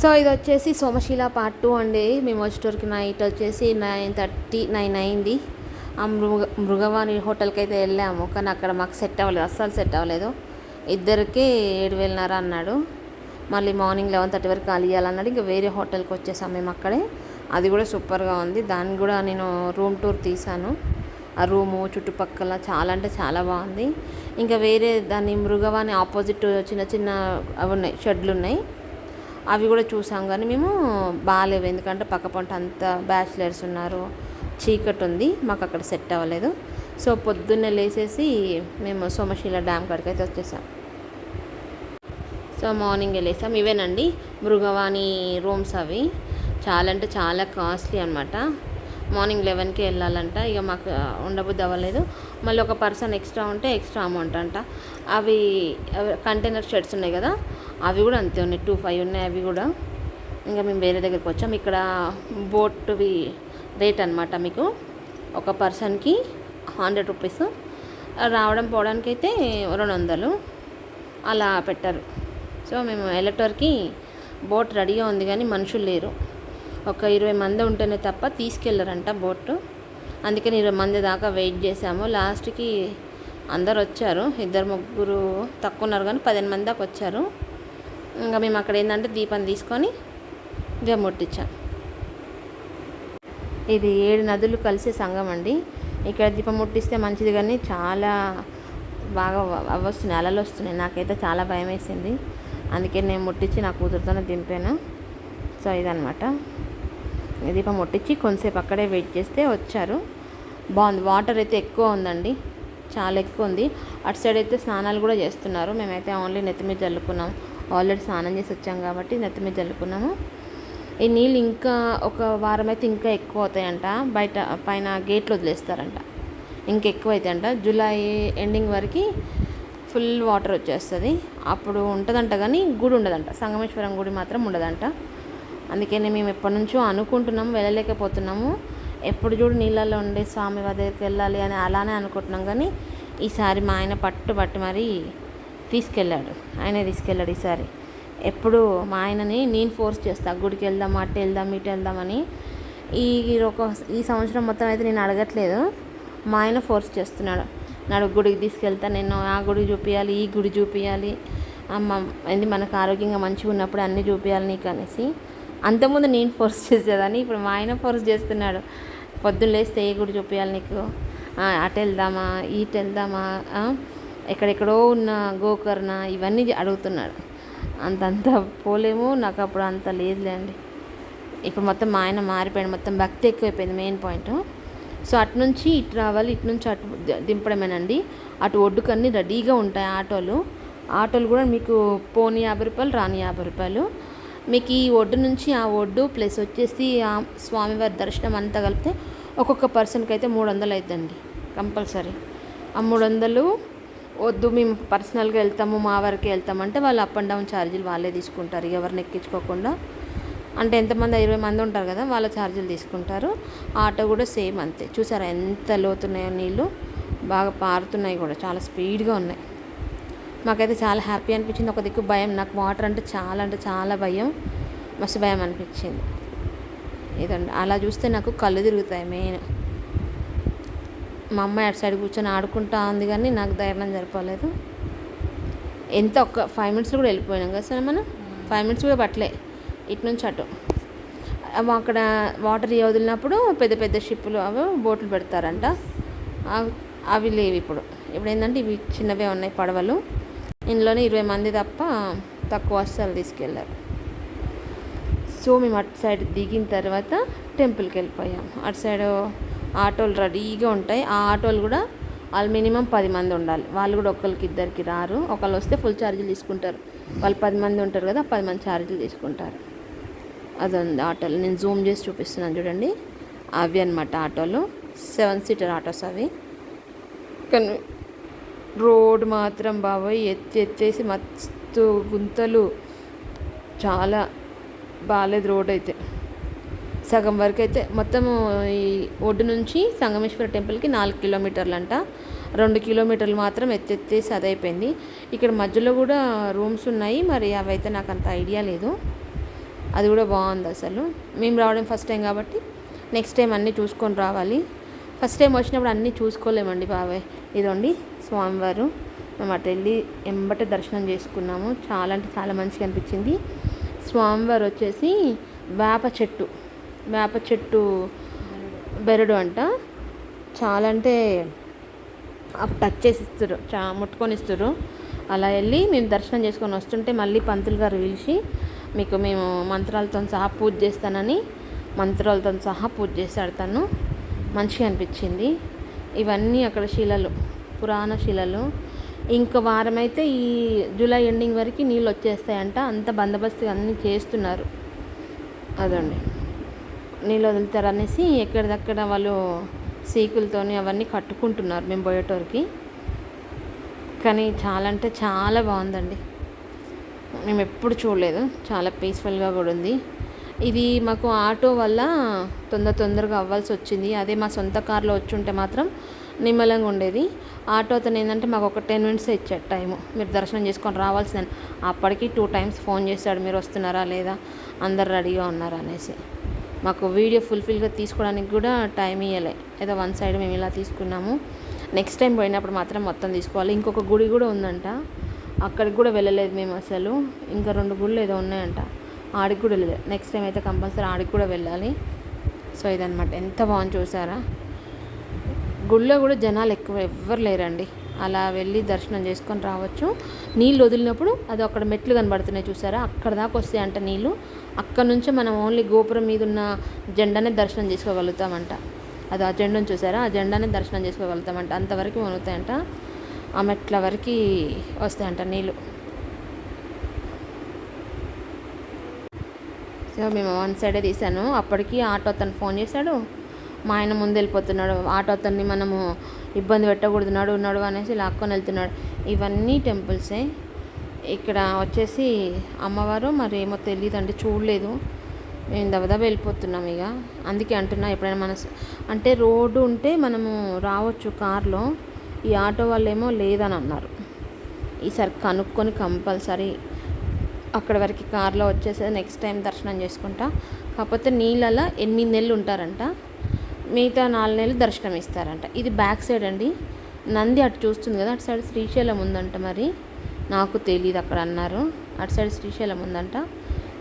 So ఇది వచ్చేసి Somasila part 2 అండి. మేము వచ్చేటోరికి నైట్ వచ్చేసి 9:30 9 అయింది. ఆ మృగవాణి హోటల్కి అయితే వెళ్ళాము, కానీ అక్కడ మాకు సెట్ అవ్వలేదు, అస్సలు సెట్ అవ్వలేదు. ఇద్దరికి 7,500 అన్నాడు. మళ్ళీ మార్నింగ్ 11:30 వరకు ఖాళీ ఇవ్వాలన్నాడు. ఇంకా వేరే హోటల్కి వచ్చేసాము మేము అక్కడే. అది కూడా సూపర్గా ఉంది. దాన్ని కూడా నేను రూమ్ టూర్ తీశాను. ఆ రూము చుట్టుపక్కల చాలా అంటే చాలా బాగుంది. ఇంకా వేరే దాన్ని మృగవాణి ఆపోజిట్ చిన్న చిన్న అవి ఉన్నాయి, షెడ్లు ఉన్నాయి, అవి కూడా చూసాం. కానీ మేము బాగాలేవు, ఎందుకంటే పక్క పంట అంతా బ్యాచిలర్స్ ఉన్నారు, చీకటి ఉంది, మాకు అక్కడ సెట్ అవ్వలేదు. సో పొద్దున్నే లేచేసి మేము సోమశీల డ్యామ్ కాడికి అయితే వచ్చేసాం. సో మార్నింగ్ వెళ్ళేసాం. ఇవేనండి మృగవాణి రూమ్స్. అవి చాలా అంటే చాలా కాస్ట్లీ అనమాట. మార్నింగ్ 11కి వెళ్ళాలంట. ఇక మాకు ఉండబుద్ధి అవ్వలేదు. మళ్ళీ ఒక పర్సన్ ఎక్స్ట్రా ఉంటే ఎక్స్ట్రా అమౌంట్ అంట. అవి కంటైనర్ షెడ్స్ ఉన్నాయి కదా, అవి కూడా అంతే ఉన్నాయి, 2,500 ఉన్నాయి అవి కూడా. ఇంకా మేము వేరే దగ్గరికి వచ్చాం. ఇక్కడ బోట్వి రేట్ అనమాట, మీకు ఒక పర్సన్కి 100 రూపీస్, రావడం పోవడానికి అయితే 200 అలా పెట్టారు. సో మేము వెళ్ళేటోరికి బోట్ రెడీగా ఉంది, కానీ మనుషులు లేరు. ఒక 20 మంది ఉంటేనే తప్ప తీసుకెళ్ళారంట బోటు. అందుకని 20 మంది దాకా వెయిట్ చేసాము. లాస్ట్కి అందరు వచ్చారు, 2-3 తక్కువ ఉన్నారు, కానీ 15 మంది దాకా వచ్చారు. ఇంకా మేము అక్కడ ఏంటంటే దీపం తీసుకొని దీపం ముట్టించాం. ఇది 7 నదులు కలిసే సంగం అండి. ఇక్కడ దీపం ముట్టిస్తే మంచిది, కానీ చాలా బాగా వస్తున్నాయి, అలలు వస్తున్నాయి. నాకైతే చాలా భయం వేసింది, అందుకే నేను ముట్టించి నా కూతురుతోనే దింపాను. సో ఇదనమాట, దీపం ముట్టించి కొంతసేపు అక్కడే వెయిట్ చేస్తే వచ్చారు. బాగుంది. వాటర్ అయితే ఎక్కువ ఉందండి, చాలా ఎక్కువ ఉంది. అటు సైడ్ అయితే స్నానాలు కూడా చేస్తున్నారు. మేమైతే ఓన్లీ నెత్తి మీద చల్లుకున్నాం. ఆల్రెడీ స్నానం చేసి వచ్చాం కాబట్టి నెత్తి మీద చల్లుకున్నాము. ఈ నీళ్ళు ఇంకా ఒక వారం అయితే ఇంకా ఎక్కువ అవుతాయంట. బయట పైన గేట్లు వదిలేస్తారంట, ఇంకెక్కువ అవుతాయంట. జూలై ఎండింగ్ వరకు ఫుల్ వాటర్ వచ్చేస్తుంది. అప్పుడు ఉంటుందంట, కానీ గుడి ఉండదంట. సంగమేశ్వరం గుడి మాత్రం ఉండదంట. అందుకని మేము ఎప్పటి నుంచో అనుకుంటున్నాము, వెళ్ళలేకపోతున్నాము. ఎప్పుడు చూడు నీళ్ళల్లో ఉండే స్వామి వారి దగ్గరికి వెళ్ళాలి అని అలానే అనుకుంటున్నాం. కానీ ఈసారి మా ఆయన పట్టు మరీ తీసుకెళ్ళాడు, ఆయనే తీసుకెళ్ళాడు ఈసారి. ఎప్పుడు మా ఆయనని నేను ఫోర్స్ చేస్తా, గుడికి వెళ్దాం, అటు వెళ్దాం, ఇటు వెళ్దామని. ఈ సంవత్సరం మొత్తం అయితే నేను అడగట్లేదు, మా ఆయన ఫోర్స్ చేస్తున్నాడు. నాడు గుడికి తీసుకెళ్తా, నేను ఆ గుడి చూపించాలి, ఈ గుడి చూపించాలి, మనకు ఆరోగ్యంగా మంచిగా ఉన్నప్పుడు అన్నీ చూపించాలి నీకు అనేసి. అంతకుముందు నేను ఫోర్స్ చేసేదాన్ని, ఇప్పుడు మా ఆయన ఫోర్స్ చేస్తున్నాడు. పొద్దున్న లేస్తే ఏ గుడి చూపించాలి నీకు, అటు వెళ్దామా, ఇటు వెళ్దామా, ఎక్కడెక్కడో ఉన్న గోకర్ణ, ఇవన్నీ అడుగుతున్నాడు. అంతంత పోలేము, నాకు అప్పుడు అంత లేదులే అండి. ఇప్పుడు మొత్తం మా ఆయన మారిపోయాడు, మొత్తం భక్తి ఎక్కువైపోయింది మెయిన్ పాయింట్. సో అటు నుంచి ఇటు రావాలి, ఇటు నుంచి అటు దింపడమేనండి. అటు ఒడ్డుకన్నీ రెడీగా ఉంటాయి ఆటోలు కూడా. మీకు పోనీ 50 రూపాయలు, రాని 50 రూపాయలు. మీకు ఈ ఒడ్డు నుంచి ఆ ఒడ్డు ప్లస్ వచ్చేసి ఆ స్వామివారి దర్శనం అంతా కలిపితే ఒక్కొక్క పర్సన్కి అయితే 300 అవుతుందండి కంపల్సరీ. ఆ 300 వద్దు, మేము పర్సనల్గా వెళ్తాము, మా వరకే వెళ్తామంటే వాళ్ళు అప్ అండ్ డౌన్ ఛార్జీలు వాళ్ళే తీసుకుంటారు, ఎవరిని ఎక్కించుకోకుండా. అంటే ఎంతమంది 20 మంది ఉంటారు కదా, వాళ్ళ ఛార్జీలు తీసుకుంటారు. ఆటో కూడా సేమ్ అంతే. చూసారా ఎంత లోతున్నాయో నీళ్ళు, బాగా పారుతున్నాయి కూడా, చాలా స్పీడ్గా ఉన్నాయి. మాకైతే చాలా హ్యాపీ అనిపించింది. ఒక దిక్కు భయం, నాకు వాటర్ అంటే చాలా భయం, మస్తు భయం అనిపించింది. ఇదండి, అలా చూస్తే నాకు కళ్ళు తిరుగుతాయి మెయిన్. మా అమ్మాయి అటు సైడ్ కూర్చొని ఆడుకుంటా ఉంది, కానీ నాకు ధైర్యం సరిపోలేదు. ఒక 5 మినిట్స్లో కూడా వెళ్ళిపోయినాం కదా సార్, మనం 5 మినిట్స్ కూడా పట్టలే ఇటు నుంచి అటు. అక్కడ వాటర్ వదిలినప్పుడు పెద్ద పెద్ద షిప్పులు అవి బోట్లు పెడతారంట, అవి లేవు ఇప్పుడు ఏంటంటే ఇవి చిన్నవే ఉన్నాయి పడవలు. ఇందులోనే 20 మంది తప్ప తక్కువ వస్తువులు తీసుకెళ్ళారు. సో మేము అటు సైడ్ దిగిన తర్వాత టెంపుల్కి వెళ్ళిపోయాం. అటు సైడ్ ఆటోలు రెడీగా ఉంటాయి. ఆ ఆటోలు కూడా వాళ్ళు మినిమం 10 మంది ఉండాలి. వాళ్ళు కూడా ఒకరికి ఇద్దరికి రారు. ఒకళ్ళు వస్తే ఫుల్ ఛార్జీలు తీసుకుంటారు. వాళ్ళు 10 మంది ఉంటారు కదా, 10 మంది ఛార్జీలు తీసుకుంటారు. అదండి ఆటోలు, నేను జూమ్ చేసి చూపిస్తున్నాను చూడండి. అవి అనమాట ఆటోలు, 7 సీటర్ ఆటోస్ అవి. కానీ రోడ్ మాత్రం బాబోయ్ ఎత్తేసి మస్తు గుంతలు, చాలా బాగాలేదు రోడ్ అయితే. సగం వరకు అయితే మొత్తము ఈ ఒడ్డు నుంచి సంగమేశ్వర టెంపుల్కి 4 కిలోమీటర్లు అంట. 2 కిలోమీటర్లు మాత్రం ఎత్తేసి అదైపోయింది. ఇక్కడ మధ్యలో కూడా రూమ్స్ ఉన్నాయి, మరి అవైతే నాకు అంత ఐడియా లేదు. అది కూడా బాగుంది అసలు. మేము రావడం ఫస్ట్ టైం కాబట్టి నెక్స్ట్ టైం అన్నీ చూసుకొని రావాలి. ఫస్ట్ టైం వచ్చినప్పుడు అన్నీ చూసుకోలేమండి బాబాయ్. ఇదండి స్వామివారు. మేము అటు వెళ్ళి ఎంబట దర్శనం చేసుకున్నాము. చాలా అంటే చాలా మంచిగా అనిపించింది. స్వామివారు వచ్చేసి వేప చెట్టు బెరడు అంట. చాలా అంటే టచ్ చేసి ఇస్తారు, ముట్టుకొని ఇస్తారు. అలా వెళ్ళి మేము దర్శనం చేసుకొని వస్తుంటే మళ్ళీ పంతులు గారు పిలిచి మేము మంత్రాలతో సహా పూజ చేస్తానని మంత్రాలతో సహా పూజ చేశాడు తను. మంచిగా అనిపించింది. ఇవన్నీ అక్కడ శిలలు, పురాణ శిలలు. ఇంక వారం అయితే ఈ జూలై ఎండింగ్ వరకు నీళ్ళు వచ్చేస్తాయంట. అంత బందోబస్తుగా అన్నీ చేస్తున్నారు. అదండి, నీళ్ళు వదులుతారు అనేసి ఎక్కడిదక్కడ వాళ్ళు సీకులతోని అవన్నీ కట్టుకుంటున్నారు మేము పోయేటోరికి. కానీ చాలా అంటే చాలా బాగుందండి. మేము ఎప్పుడు చూడలేదు. చాలా పీస్ఫుల్గా కూడా ఉంది. ఇది మాకు ఆటో వల్ల తొందరగా అవ్వాల్సి వచ్చింది. అదే మా సొంత కార్లో వచ్చి ఉంటే మాత్రం నిమ్మలంగా ఉండేది. ఆటో అతను ఏంటంటే మాకు ఒక 10 minutes ఇచ్చాడు టైము, మీరు దర్శనం చేసుకొని రావాల్సిందని. అప్పటికి 2 times ఫోన్ చేశాడు, మీరు వస్తున్నారా లేదా, అందరు రెడీగా ఉన్నారా అనేసి. మాకు వీడియో ఫుల్ఫిల్గా తీసుకోవడానికి కూడా టైం ఇవ్వలే. ఏదో 1 side మేము ఇలా తీసుకున్నాము. నెక్స్ట్ టైం పోయినప్పుడు మాత్రం మొత్తం తీసుకోవాలి. ఇంకొక గుడి కూడా ఉందంట, అక్కడికి కూడా వెళ్ళలేదు మేము అసలు. ఇంకా 2 గుళ్ళు ఏదో ఉన్నాయంట, ఆడికి కూడా వెళ్ళలేదు. నెక్స్ట్ టైం అయితే కంపల్సరీ ఆడికి కూడా వెళ్ళాలి. సో ఇదనమాట. ఎంత బాగుంది చూసారా. గుళ్ళో కూడా జనాలు ఎవ్వరు లేరండి. అలా వెళ్ళి దర్శనం చేసుకొని రావచ్చు. నీళ్ళు వదిలినప్పుడు అది అక్కడ మెట్లు కనబడుతున్నాయి చూసారా, అక్కడ దాకా వస్తాయి అంట నీళ్ళు. అక్కడ నుంచి మనం ఓన్లీ గోపురం మీద ఉన్న జెండానే దర్శనం చేసుకోగలుగుతామంట. అది ఆ జెండాను చూసారా, ఆ జెండానే దర్శనం చేసుకోగలుగుతామంట. అంతవరకు వణుకుతాయంట, ఆ మెట్ల వరకు వస్తాయంట నీళ్ళు. సో మేము 1 side తీసాను. అప్పటికి ఆటో అతను ఫోన్ చేశాడు, మా ఆయన ముందు వెళ్ళిపోతున్నాడు. ఆటో అతన్ని మనము ఇబ్బంది పెట్టకూడదు, నడు అనేసి లాక్కొని వెళ్తున్నాడు. ఇవన్నీ టెంపుల్సే. ఇక్కడ వచ్చేసి అమ్మవారు మరి ఏమో తెలియదండి, చూడలేదు. మేము దబదబ వెళ్ళిపోతున్నాం ఇక. అందుకే అంటున్నా, ఎప్పుడైనా అంటే రోడ్డు ఉంటే మనము రావచ్చు కార్లో. ఈ ఆటో వాళ్ళు ఏమో లేదని అన్నారు. ఈసారి కనుక్కొని కంపల్సరీ అక్కడ వరకు కార్లో వచ్చేసేది. నెక్స్ట్ టైం దర్శనం చేసుకుంటా. కాకపోతే నీళ్ళలో 8 నెలలు ఉంటారంట, మిగతా 4 నెలలు దర్శనం ఇస్తారంట. ఇది బ్యాక్ సైడ్ అండి. నంది అటు చూస్తుంది కదా, అటు సైడ్ శ్రీశైలం ఉందంట. మరి నాకు తెలియదు, అక్కడ అన్నారు అటు సైడ్ శ్రీశైలం ఉందంట.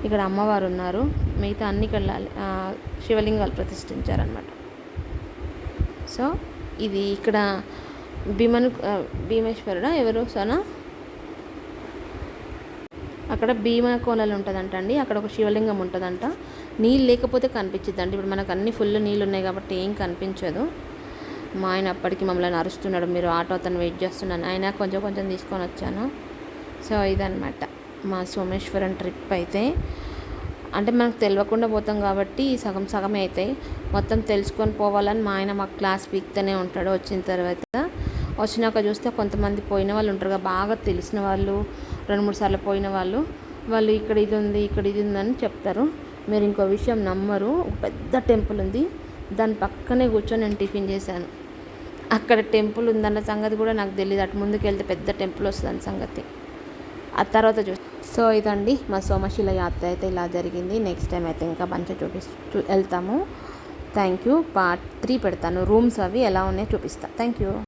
ఇక్కడ అమ్మవారు ఉన్నారు, మిగతా అన్ని ఇక్కడ శివలింగాలు ప్రతిష్ఠించారనమాట. సో ఇది ఇక్కడ భీమేశ్వరుడా ఎవరు సోనా, అక్కడ భీమా కోనలు ఉంటుందంట అండి. అక్కడ ఒక శివలింగం ఉంటుందంట. నీళ్ళు లేకపోతే కనిపించింది అండి. ఇప్పుడు మనకు అన్ని ఫుల్ నీళ్ళు ఉన్నాయి కాబట్టి ఏం కనిపించదు. మా ఆయన అప్పటికి మమ్మల్ని అరుస్తున్నాడు, మీరు ఆటో అతను వెయిట్ చేస్తున్నాను. ఆయన కొంచెం తీసుకొని వచ్చాను. సో ఇదనమాట మా సోమేశ్వరం ట్రిప్ అయితే. అంటే మనకు తెలియకుండా పోతాం కాబట్టి సగమే అవుతాయి. మొత్తం తెలుసుకొని పోవాలని మా ఆయన మాకు క్లాస్ పీక్తూనే ఉంటాడు. వచ్చిన తర్వాత వచ్చినాక చూస్తే కొంతమంది పోయిన వాళ్ళు ఉంటారు కదా, బాగా తెలిసిన వాళ్ళు, 2-3 సార్లు పోయిన వాళ్ళు ఇక్కడ ఇది ఉందని చెప్తారు. మీరు ఇంకో విషయం నమ్మరు, ఒక పెద్ద టెంపుల్ ఉంది, దాని పక్కనే కూర్చొని నేను టిఫిన్ చేశాను. అక్కడ టెంపుల్ ఉందన్న సంగతి కూడా నాకు తెలియదు. అటు ముందుకు వెళ్తే పెద్ద టెంపుల్ వస్తుందని సంగతి ఆ తర్వాత సో ఇదండి మా సోమశిల యాత్ర అయితే ఇలా జరిగింది. నెక్స్ట్ టైం అయితే ఇంకా మంచిగా వెళ్తాము. Thank you. Part 3 పెడతాను, రూమ్స్ అవి ఎలా ఉన్నాయో చూపిస్తాను. Thank you.